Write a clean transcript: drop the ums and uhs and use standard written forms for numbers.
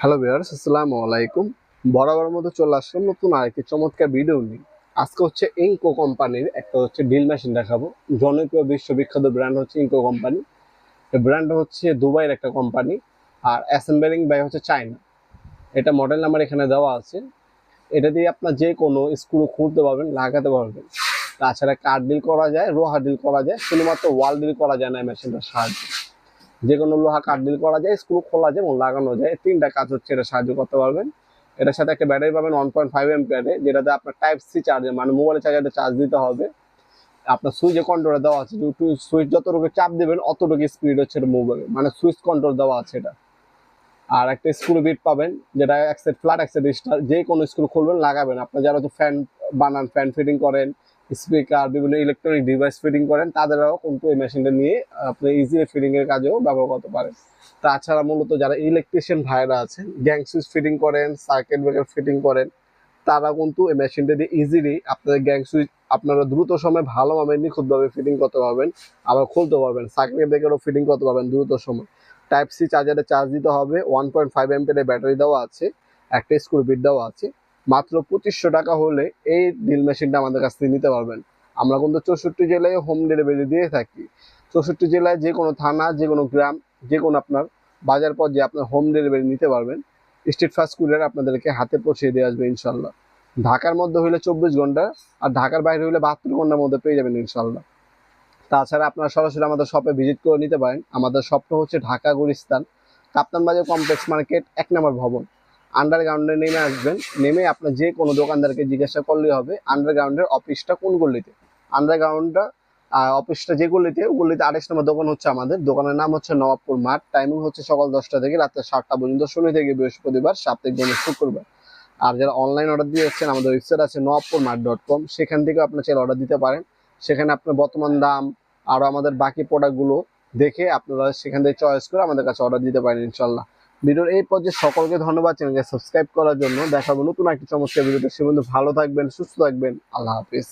Hello viewers, আসসালামু আলাইকুম। বরাবর মতো চলে আসলাম নতুন আরেকটি চমৎকার ভিডিও নিয়ে। আজকে হচ্ছে ইনকো কোম্পানির একটা ড্রিল মেশিন দেখাবো। জনপ্রিয় বিশ্ববিখ্যাত ব্র্যান্ড হচ্ছে ইনকো কোম্পানি। এই ব্র্যান্ডটা হচ্ছে দুবাইয়ের একটা কোম্পানি, আর অ্যাসেম্বলিং বাই হচ্ছে চায়না। এটা মডেল নাম্বার এখানে দেওয়া আছে। এটা দিয়ে আপনার যে কোনো স্ক্রু খুলতে পারবেন, লাগাতে পারবেন। তাছাড়া কাঠ ডিল করা যায়, লোহা ডিল করা যায়, শুধুমাত্র ওয়াল ডিল করা যায় না এই মেশিনটার সাহায্যে। যে কোনো লোহা কাঠ ডিল করা যায়, স্ক্রু খোলা যায় এবং লাগানো যায়। তিনটা কাজ হচ্ছে এটা সাহায্য করতে পারবেন। এটার সাথে একটা ব্যাটারি পাবেন 1.5 এম্পিয়ারে, যেটাতে আপনার টাইপ সি চার্জে মানে মোবাইল চার্জারে চার্জ দিতে হবে। আপনার সুইচে কন্ট্রোল দেওয়া আছে, সুইচ যতটুকু চাপ দেবেন অতটুকু স্পিড হচ্ছে এটা মুভ হবে, মানে সুইচ কন্ট্রোল দেওয়া আছে এটা। আর একটা স্ক্রু বিট পাবেন, যেটা একসাইড ফ্ল্যাট একসাইড স্টার, যে কোনো স্ক্রু খুলবেন লাগাবেন। আপনার যারা তো ফ্যান বানান, ফ্যান ফিটিং করেন, স্পিকার, বিভিন্ন ইলেকট্রনিক ডিভাইস ফিটিং করেন, তাদেরও কিন্তু এই মেশিনটা নিয়ে আপনি ইজিলি ফিটিং এর কাজেও ব্যবহার করতে পারেন। তাছাড়া মূলত যারা ইলেকট্রিশিয়ান ভাইরা আছেন, গ্যাং সুইচ ফিটিং করেন, সার্কিট ব্রেকার ফিটিং করেন, তারা কিন্তু এই মেশিনটা দিয়ে ইজিলি আপনাদের গ্যাং সুইচ আপনারা দ্রুত সময় ভালোভাবে নিখুঁতভাবে ফিটিং করতে পারবেন, আবার খুলতে পারবেন। সার্কিট ব্রেকারও ফিটিং করতে পারবেন দ্রুত সময়। টাইপ সি চার্জারে চার্জ দিতে হবে, 1.5 এম্পিয়ারের ব্যাটারি দেওয়া আছে, একটা স্ক্রু বিট দেওয়া আছে। মাত্র 2500 টাকা হলে এই ড্রিল মেশিনটা আমাদের কাছ থেকে নিতে পারবেন। আমরা কিন্তু 64 জেলায় হোম ডেলিভারি দিয়ে থাকি। 64 জেলায় যে কোনো থানা, যে কোনো গ্রাম, যে কোনো আপনার বাজার পর্যায়ে আপনার হোম ডেলিভারি নিতে পারবেন। স্ট্রিট ফাস্ট কুরিয়ার আপনাদেরকে হাতে পৌঁছে দিয়ে আসবে ইনশাল্লাহ। ঢাকার মধ্যে হইলে 24 ঘন্টা, আর ঢাকার বাইরে হইলে 72 ঘন্টার মধ্যে পেয়ে যাবেন ইনশাল্লাহ। তাছাড়া আপনারা সরাসরি আমাদের শপে ভিজিট করে নিতে পারেন। আমাদের শপটা হচ্ছে ঢাকা গুলিস্তান, কাপ্তান বাজার কমপ্লেক্স মার্কেট, 1 নম্বর ভবন। আন্ডারগ্রাউন্ডে নেমে আসবেন, নেমে আপনার যে কোনো দোকানদারকে জিজ্ঞাসা করলেই হবে আন্ডারগ্রাউন্ডের অফিসটা কোন গলিতে। আন্ডারগ্রাউন্ডটা অফিসটা যে গলিতে, গলিতে 28 নম্বর দোকান হচ্ছে আমাদের। দোকানের নাম হচ্ছে নবাবপুর মাঠ। টাইমিং হচ্ছে সকাল 10টা থেকে রাত্রে 7টা পর্যন্ত, শনি থেকে বৃহস্পতিবার, সাপ্তাহিক দিনে শুক্রবার। আর যারা অনলাইন অর্ডার দিয়ে যাচ্ছেন, আমাদের ওয়েবসাইট আছে নবাবপুরমাঠ.com, সেখান থেকে আপনার চাইলে অর্ডার দিতে পারেন। সেখানে আপনার বর্তমান দাম আরও আমাদের বাকি প্রোডাক্টগুলো দেখে আপনারা সেখান থেকে চয়েস করে আমাদের কাছে অর্ডার দিতে পারেন ইনশাল্লাহ। ভিডিওর এই পর্যায়ে সকলকে ধন্যবাদ চ্যানেলকে সাবস্ক্রাইব করার জন্য। দেখাবো নতুন একটি চমৎকার ভিডিওতে। সে বন্ধু ভালো থাকবেন, সুস্থ থাকবেন। আল্লাহ হাফিজ।